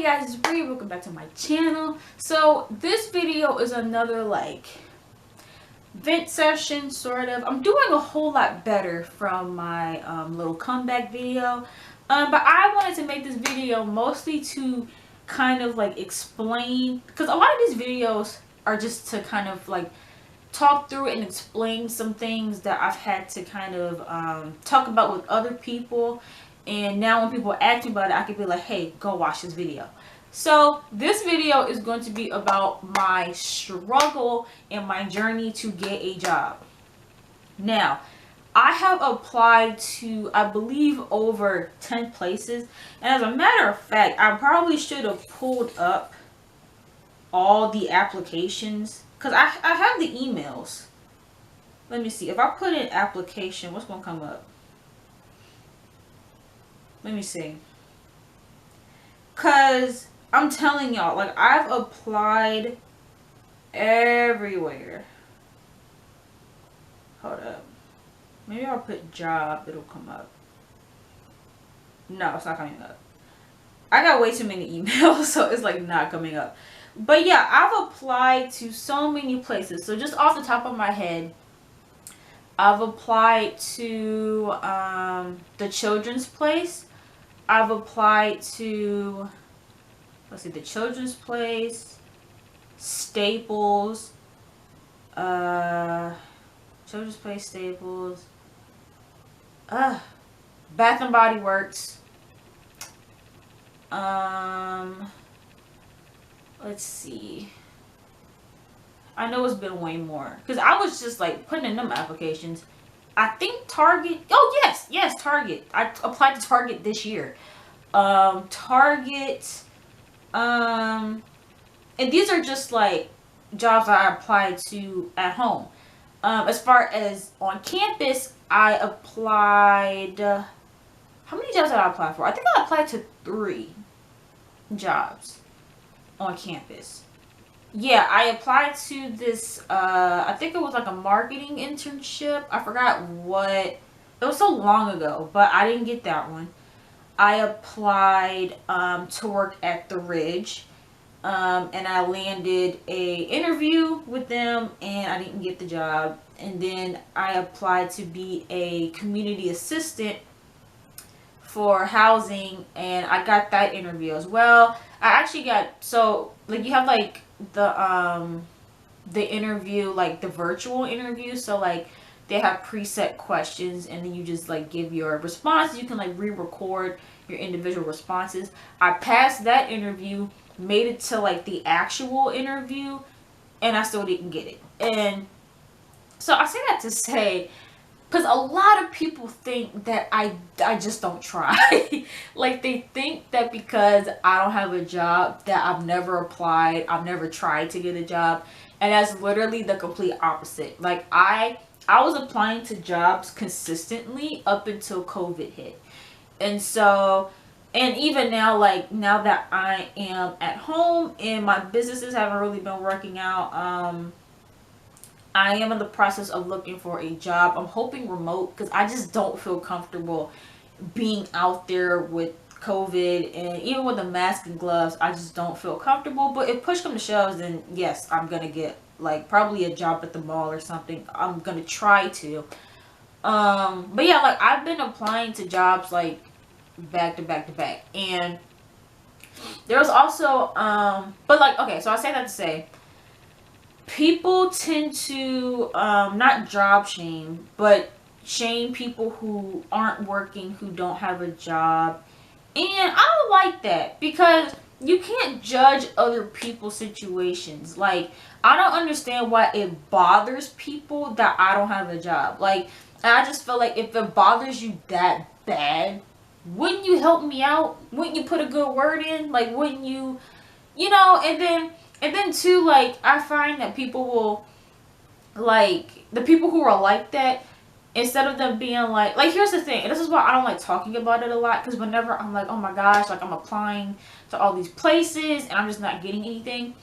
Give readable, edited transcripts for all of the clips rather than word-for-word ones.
guys, it's Bree. Welcome back to my channel. So this video is another like vent session, sort of. I'm doing a whole lot better from my little comeback video, but I wanted to make this video mostly to kind of like explain, because a lot of these videos are just to kind of like talk through and explain some things that I've had to kind of talk about with other people. And now when people ask me about it, I can be like, hey, go watch this video. So this video is going to be about my struggle and my journey to get a job. Now, I have applied to, I believe, over 10 places. And as a matter of fact, I probably should have pulled up all the applications, because I have the emails. Let me see. If I put in application, what's going to come up? Let me see. Because I'm telling y'all, like, I've applied everywhere. Hold up. Maybe I'll put job. It'll come up. No, it's not coming up. I got way too many emails, so it's like not coming up. But yeah, I've applied to so many places. So just off the top of my head, I've applied to the Children's Place. I've applied to, let's see, the Children's Place, Staples, Children's Place, Staples, Bath and Body Works, let's see. I know it's been way more, because I was just like putting in them applications. I think Target. Oh yes, Target. I applied to Target this year. Target. And these are just like jobs I applied to at home. As far as on campus, I applied. How many jobs did I apply for? I think I applied to 3 jobs on campus. Yeah, I applied to this, I think it was like a marketing internship. I forgot what. It was so long ago, but I didn't get that one. I applied to work at the Ridge, and I landed a interview with them, and I didn't get the job. And then I applied to be a community assistant for housing, and I got that interview as well. I actually got, so like you have like the interview, like the virtual interview, so like they have preset questions and then you just like give your response. You can like re-record your individual responses. I passed that interview, made it to like the actual interview, and I still didn't get it. And so I say that to say, because a lot of people think that I just don't try. Like they think that because I don't have a job that I've never applied, I've never tried to get a job. And that's literally the complete opposite. Like I was applying to jobs consistently up until COVID hit. And so, and even now, like now that I am at home and my businesses haven't really been working out, I am in the process of looking for a job. I'm hoping remote, because I just don't feel comfortable being out there with COVID, and even with a mask and gloves, I just don't feel comfortable. But if push comes to shove, then yes, I'm gonna get like probably a job at the mall or something. I'm gonna try to. But yeah, like I've been applying to jobs like back to back to back, and there was also but like, okay, so I say that to say, people tend to not job shame, but shame people who aren't working, who don't have a job. And I don't like that, because you can't judge other people's situations. Like, I don't understand why it bothers people that I don't have a job. Like, I just feel like if it bothers you that bad, wouldn't you help me out? Wouldn't you put a good word in? Like, wouldn't you, you know? And then too, like, I find that people will, like, the people who are like that, instead of them being like, here's the thing, and this is why I don't like talking about it a lot, because whenever I'm like, oh my gosh, like I'm applying to all these places and I'm just not getting anything,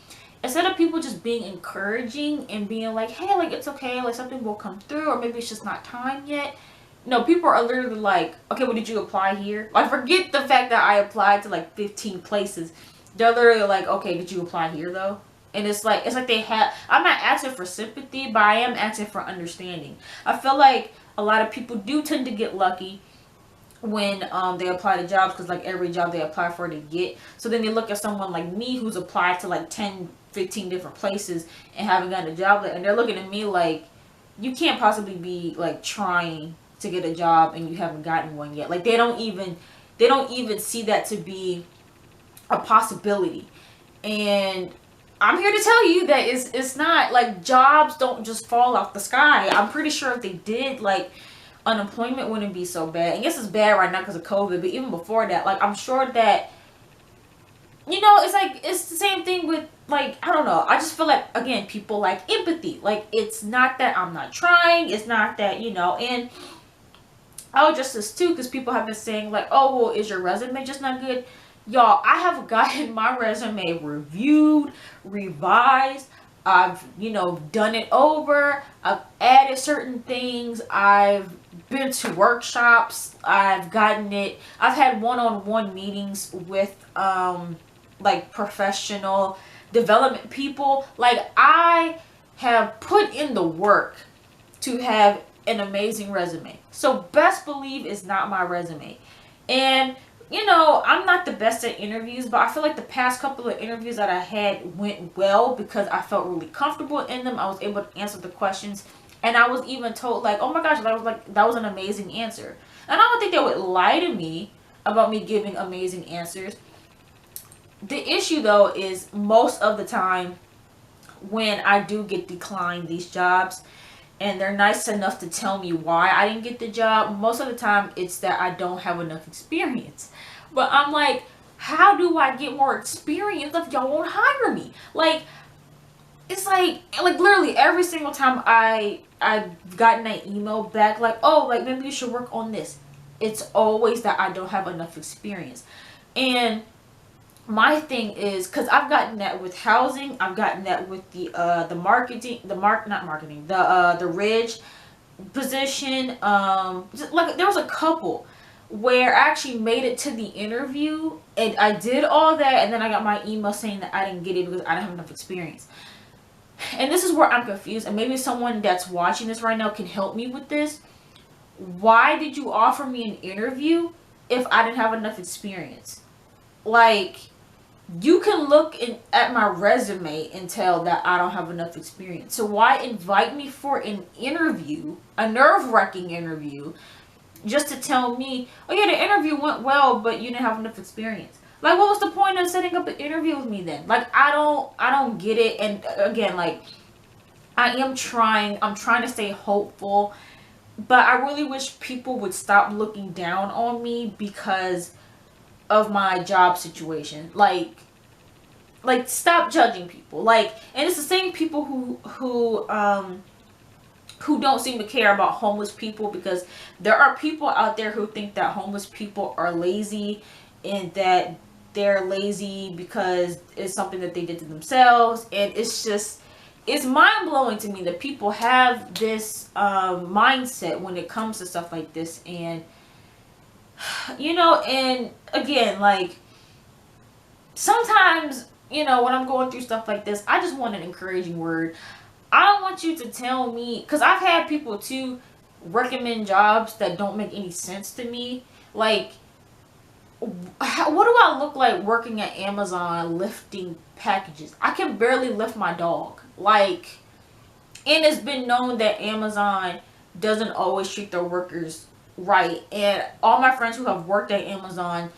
instead of people just being encouraging and being like, hey, like it's okay, like something will come through, or maybe it's just not time yet. No, people are literally like, okay, well, did you apply here? Like, forget the fact that I applied to like 15 places. they're literally like, okay, did you apply here though? And it's like they have, I'm not asking for sympathy, but I am asking for understanding. I feel like a lot of people do tend to get lucky when they apply to jobs, because like every job they apply for they get. So then they look at someone like me who's applied to like 10, 15 different places and haven't gotten a job, and they're looking at me like, you can't possibly be like trying to get a job and you haven't gotten one yet. Like they don't even see that to be a possibility. And I'm here to tell you that it's not like jobs don't just fall off the sky. I'm pretty sure if they did, like, unemployment wouldn't be so bad. I guess it's bad right now because of COVID, but even before that, like, I'm sure that, you know, it's like, it's the same thing with, like, I don't know. I just feel like, again, people like empathy. Like, it's not that I'm not trying. It's not that, you know, and I'll just this too, because people have been saying, like, oh, well, is your resume just not good? Y'all, I have gotten my resume reviewed, revised. I've, you know, done it over. I've added certain things. I've been to workshops. I've gotten it. I've had one-on-one meetings with, like, professional development people. Like, I have put in the work to have an amazing resume. So best believe it's not my resume. And you know, I'm not the best at interviews, but I feel like the past couple of interviews that I had went well because I felt really comfortable in them. I was able to answer the questions, and I was even told, like, oh my gosh, that was an amazing answer. And I don't think they would lie to me about me giving amazing answers. The issue though is most of the time when I do get declined these jobs, and they're nice enough to tell me why I didn't get the job, most of the time it's that I don't have enough experience. But I'm like, how do I get more experience if y'all won't hire me? Like, it's like literally every single time I've gotten an email back like, oh, like maybe you should work on this, it's always that I don't have enough experience. And my thing is, because I've gotten that with housing, I've gotten that with the marketing, the Ridge position. Like there was a couple where I actually made it to the interview and I did all that, and then I got my email saying that I didn't get it because I didn't have enough experience. And this is where I'm confused, and maybe someone that's watching this right now can help me with this. Why did you offer me an interview if I didn't have enough experience? Like, you can look at my resume and tell that I don't have enough experience. So why invite me for an interview, a nerve-wracking interview, just to tell me, oh yeah, the interview went well, but you didn't have enough experience? Like, what was the point of setting up an interview with me then? Like, I don't get it. And again, like, I'm trying to stay hopeful, but I really wish people would stop looking down on me because of my job situation. Like stop judging people. Like, and it's the same people who don't seem to care about homeless people, because there are people out there who think that homeless people are lazy, and that they're lazy because it's something that they did to themselves. And it's mind-blowing to me that people have this mindset when it comes to stuff like this. And you know, and again, like, sometimes, you know, when I'm going through stuff like this, I just want an encouraging word. I don't want you to tell me, because I've had people too recommend jobs that don't make any sense to me. Like, what do I look like working at Amazon lifting packages? I can barely lift my dog. Like, and it's been known that Amazon doesn't always treat their workers right. And all my friends who have worked at Amazon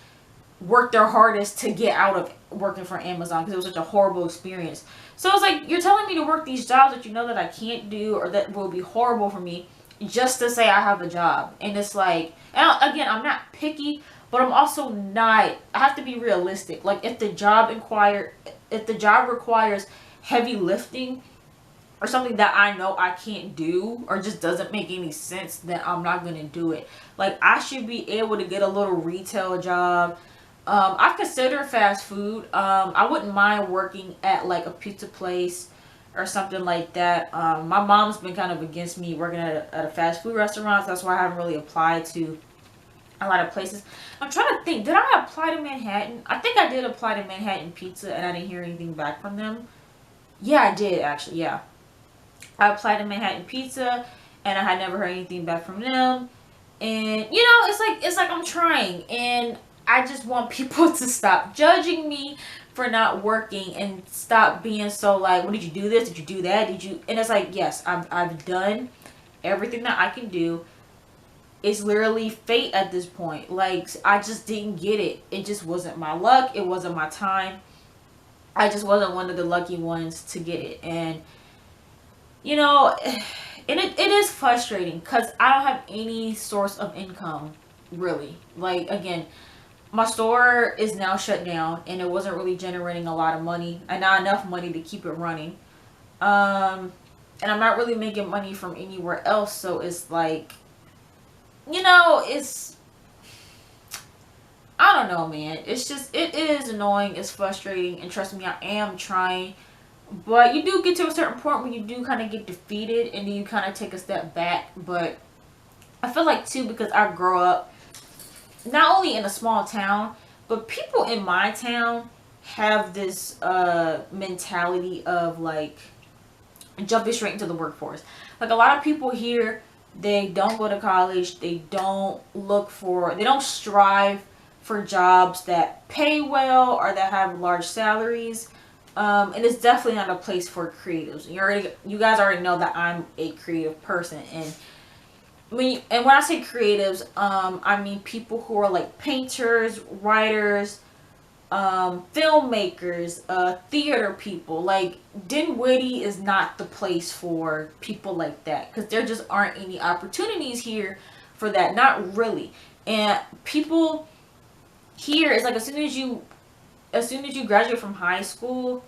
worked their hardest to get out of working for Amazon because it was such a horrible experience. So it's like, you're telling me to work these jobs that you know that I can't do, or that will be horrible for me, just to say I have a job. And it's like, and again, I'm not picky, but I'm also not, I have to be realistic. Like, if the job requires heavy lifting, or something that I know I can't do, or just doesn't make any sense, then I'm not going to do it. Like, I should be able to get a little retail job. I've considered fast food. I wouldn't mind working at like a pizza place or something like that. My mom's been kind of against me working at a fast food restaurant, so that's why I haven't really applied to a lot of places. I'm trying to think, did I apply to Manhattan? I think I did apply to Manhattan Pizza and I didn't hear anything back from them. Yeah, I did actually, yeah. I applied to Manhattan Pizza and I had never heard anything back from them. And you know, it's like I'm trying, and I just want people to stop judging me for not working and stop being so like, "What did you do this? Did you do that? Did you?" And it's like, yes, I've done everything that I can do. It's literally fate at this point. Like, I just didn't get it. It just wasn't my luck. It wasn't my time. I just wasn't one of the lucky ones to get it. And you know, and it is frustrating because I don't have any source of income, really. Like, again, my store is now shut down and it wasn't really generating a lot of money and not enough money to keep it running. And I'm not really making money from anywhere else, so it's like, you know, it's, I don't know, man. It's just, it is annoying, it's frustrating, and trust me, I am trying. But you do get to a certain point where you do kind of get defeated and then you kind of take a step back. But I feel like too, because I grew up not only in a small town, but people in my town have this mentality of like jumping straight into the workforce. Like, a lot of people here, they don't go to college, they don't strive for jobs that pay well or that have large salaries. And it's definitely not a place for creatives. You guys already know that I'm a creative person, and when I say creatives, I mean people who are like painters, writers, filmmakers, theater people. Like, Dinwiddie is not the place for people like that because there just aren't any opportunities here for that. Not really. And people here, it's like as soon as you graduate from high school,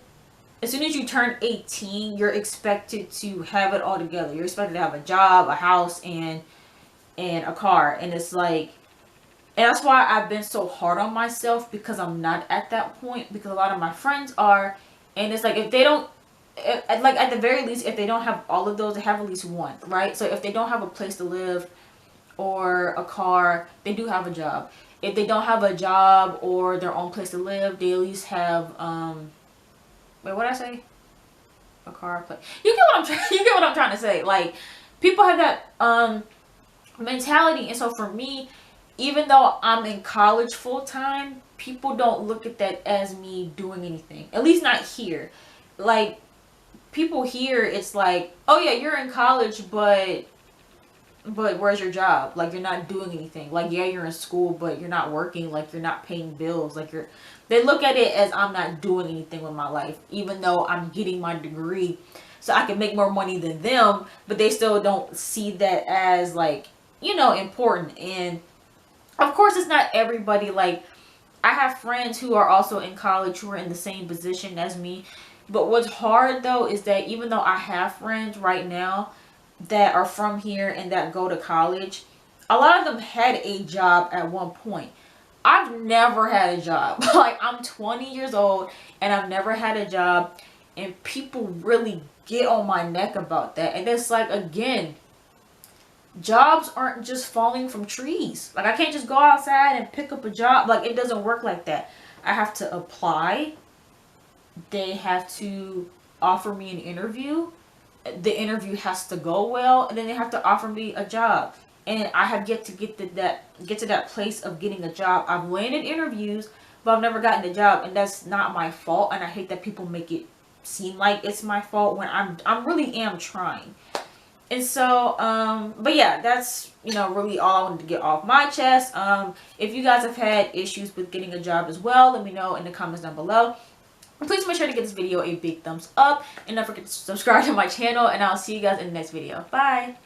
as soon as you turn 18, you're expected to have it all together. You're expected to have a job, a house, and a car. And it's like, and that's why I've been so hard on myself, because I'm not at that point, because a lot of my friends are. And it's like, if they don't, like at the very least, if they don't have all of those, they have at least one, right? So if they don't have a place to live or a car, they do have a job. If they don't have a job or their own place to live, they at least have wait, what did I say? A car, play. You get what I'm trying. You get what I'm trying to say. Like, people have that mentality, and so for me, even though I'm in college full time, people don't look at that as me doing anything. At least not here. Like, people here, it's like, oh yeah, you're in college, but where's your job? Like, you're not doing anything. Like, yeah, you're in school, but you're not working. Like, you're not paying bills. Like, they look at it as I'm not doing anything with my life, even though I'm getting my degree so I can make more money than them, but they still don't see that as, like, you know, important. And of course, it's not everybody. Like, I have friends who are also in college who are in the same position as me. But what's hard though is that even though I have friends right now that are from here and that go to college, a lot of them had a job at one point. I've never had a job. Like, I'm 20 years old and I've never had a job, and people really get on my neck about that. And it's like, again, jobs aren't just falling from trees. Like, I can't just go outside and pick up a job. Like, it doesn't work like that. I have to apply. They have to offer me an interview. The interview has to go well, and then they have to offer me a job. And I have yet to get to that place of getting a job. I've landed interviews, but I've never gotten a job, and that's not my fault. And I hate that people make it seem like it's my fault when I really am trying. And so, but yeah, that's, you know, really all I wanted to get off my chest. If you guys have had issues with getting a job as well, let me know in the comments down below. Please make sure to give this video a big thumbs up, and don't forget to subscribe to my channel, and I'll see you guys in the next video. Bye!